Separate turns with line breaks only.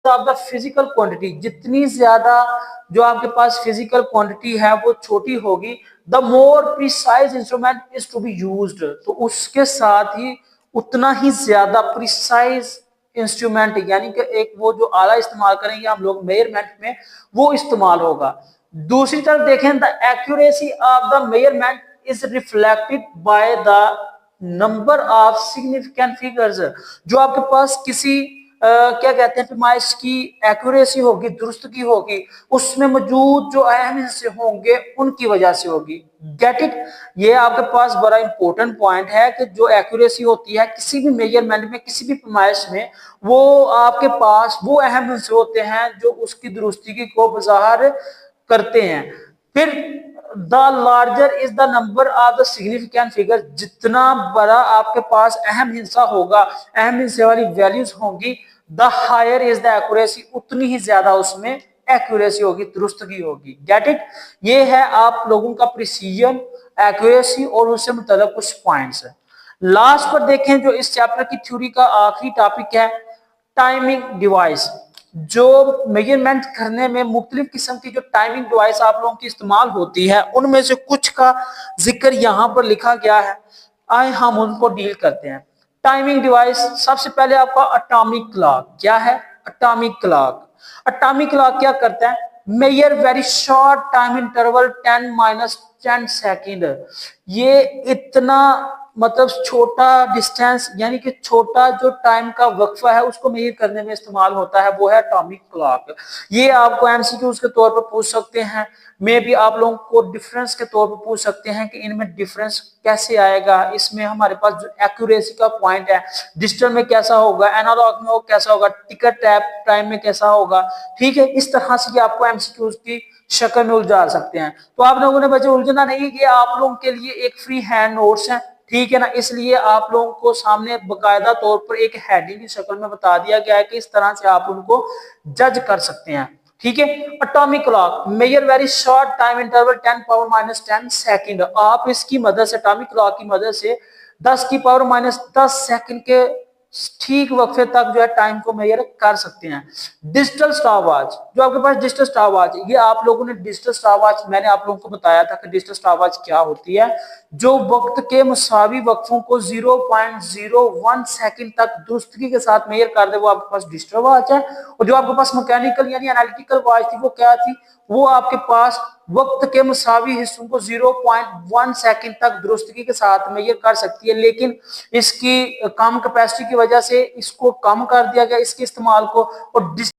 Of the physical quantity, जितनी ज्यादा जो आपके पास फिजिकल क्वांटिटी है वो छोटी होगी, the more precise instrument is to be used, तो उसके साथ ही उतना ही ज्यादा प्रिसाइज इंस्ट्रूमेंट यानी कि एक वो जो आला इस्तेमाल करेंगे हम लोग मेजरमेंट में, वो इस्तेमाल होगा। दूसरी तरफ देखें, the accuracy of the measurement is reflected by the number of significant figures, जो आपके पास किसी क्या कहते हैं पैमाइश की एक्यूरेसी होगी, दुरुस्तगी होगी, उसमें मौजूद जो अहम हिस्से होंगे उनकी वजह से होगी। Get it? ये आपके पास बड़ा इंपॉर्टेंट पॉइंट है कि जो एक्यूरेसी होती है किसी भी मेजरमेंट में, किसी भी पैमाइश में, वो आपके पास वो अहम हिस्से होते हैं जो उसकी दुरुस्तगी को बाहर करते हैं। फिर the larger is the number of the significant figure, जितना बड़ा आपके पास अहम हिस्सा होगा, अहम हिस्से वाली वैल्यूज होंगी, the higher is the accuracy, उतनी ही ज्यादा उसमें एक्यूरेसी होगी, दुरुस्तगी होगी। Get it? ये है आप लोगों का प्रिसीजन, एक्यूरेसी और उससे मुताल्लिक कुछ पॉइंट्स है। लास्ट पर देखें, जो इस चैप्टर की थ्योरी का आखिरी टॉपिक है, टाइमिंग डिवाइस। जो मेजरमेंट करने में मुख्तलिफ किस्म की जो टाइमिंग डिवाइस आप लोगों की इस्तेमाल होती है, उनमें से कुछ का जिक्र यहाँ पर लिखा गया है। आए हम उनको डील करते हैं। टाइमिंग डिवाइस, सबसे पहले आपका एटॉमिक क्लॉक। क्या है एटॉमिक क्लॉक? एटॉमिक क्लॉक क्या करता है? Measure very short time interval 10 - 10 second. ये इतना मतलब छोटा डिस्टेंस यानी कि छोटा जो टाइम का वक्फा है उसको मेजर करने में इस्तेमाल होता है, वो है एटॉमिक क्लॉक। ये आपको एमसीक्यूज के तौर पर पूछ सकते हैं, मे भी आप लोगों को डिफरेंस के तौर पर पूछ सकते हैं कि इनमें डिफरेंस कैसे आएगा, इसमें हमारे पास जो एक्यूरेसी का पॉइंट है डिजिटल में कैसा होगा, एनालॉग में वो कैसा होगा, टिकट टाइम में कैसा होगा। ठीक है, इस तरह से आपको एमसीक्यूज की शक्ल में उलझा सकते हैं। तो आप लोगों ने बच्चे उलझना नहीं कि आप लोगों के लिए एक फ्री हैंड नोट्स है, ठीक है ना, इसलिए आप लोगों को सामने बकायदा तौर पर एक हेडिंग की शक्ल में बता दिया गया है कि इस तरह से आप उनको जज कर सकते हैं। ठीक है, atomic clock measure very short time interval 10⁻⁻10 second. आप इसकी मदद से, एटॉमिक क्लॉक की मदद से 10⁻⁻10 सेकंड के ठीक वक्फे तक जो है टाइम को मेजर कर सकते हैं। डिजिटल स्टॉपवॉच, जो आपके पास डिजिटल स्टॉपवॉच, ये आप लोगों ने डिजिटल स्टॉपवॉच, मैंने आप लोगों को बताया था कि डिजिटल स्टॉपवॉच क्या होती है, जो वक्त के मुसावी वक्फों को 0.01 सेकंड तक दुरुस्तगी के साथ मेजर कर दे, वो आपके पास डिजिटल वॉच है। और जो आपके पास मैकेनिकल यानी एनालिटिकल वॉच थी, वो क्या थी? वो आपके पास वक्त के मुसावी हिस्सों को 0.1 सेकंड तक दुरुस्तगी के साथ मेजर कर सकती है, लेकिन इसकी कम कैपेसिटी की वजह से इसको कम कर दिया गया, इसके इस्तेमाल को। और